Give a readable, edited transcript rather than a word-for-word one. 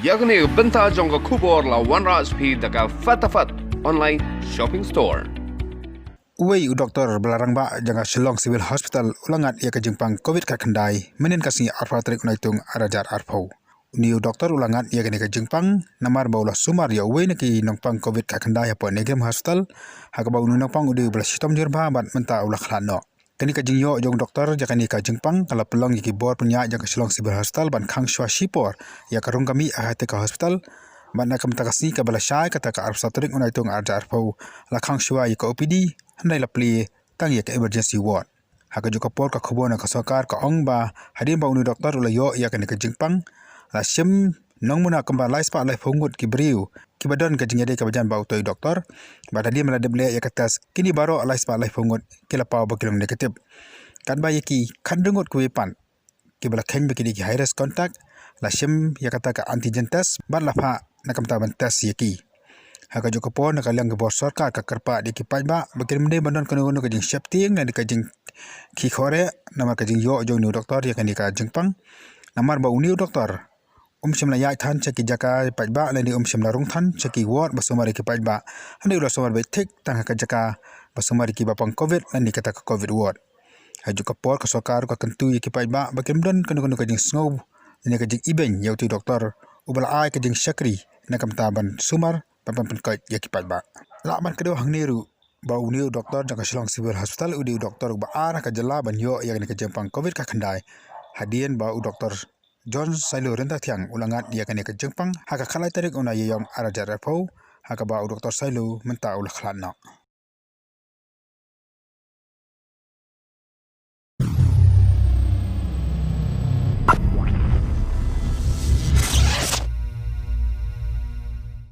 yakni benta jong kubor la wanras pi daga fatafat online shopping store. Uwei doktor belarang ba janga Shillong Civil Hospital ulangat ia kejengpang COVID kakendai menin kasih arfatrik unaitung arajar arpau. Uniu doktor ulangat ia kene kejengpang namar baulah sumar ya uwei neki nongpang COVID kakendai apa negem hospital haka bau nongpang udi belas sistem jerba bat menta ulah khlano. Kini kajeng yo jong doktor jakani kejengpang kalau pelong iki bor punya janga Shillong Civil Hospital ban khang shwa shipor ya karung kami ahate ka hospital ban nakam takasi ka belasai kata ka arfatrik unaitung arajar arpau la khang shwa ya ka OPD handai la pli tang ya ka emergency ward. Haka juga por ka khubona ka sokar ka ong ba hadin ba uni doktor ula yo ya kene kejengpang la sim nong muna kamba lai spa lai phungut ki briu ki badon ka jingade ka bajan ba utoi doktor ba tadi mala deble ya katas kini baro lai spa lai phungut kila pa ba kilom negatif kan ba yaki khandungut ku pan ki bala khen ba ki high risk contact la sim ya kata ka antigen test ba la pha nakam ta ban test yaki haka juga pon nakalang ke bor sarkar ka kerpa di ki pai ba bakirim de bandon kono ka jing septing na di ka jing ki khore namar ka jing yo jong ni doktor ya kan di ka jingpang namar ba uni doktor shimla ya than cheki jaka pajba le ni shimla rung than cheki ward basumari ki pajba hande ulo somar be thik tang ka jaka basumari ki bapang covid ni kata ka covid ward haju ka por ka sokar ka kentu ki pajba bakim don kono ka jing snow ni ka jing iben yauti doktor ubala ai ka jing shakri na kam taban sumar papan ka ya ki pajba la ban kedo hangniru ba uni doktor jaka Shillong Civil Hospital udi doktor ba ara ka jala ban yo ya ni ka jempang covid ka khandai hadien ba doktor John Sailu renta tiang ulangat dia kene ke Jepang haka khalai tarik una yom arajar pau haka ba doktor Sailu menta ulah khlanna.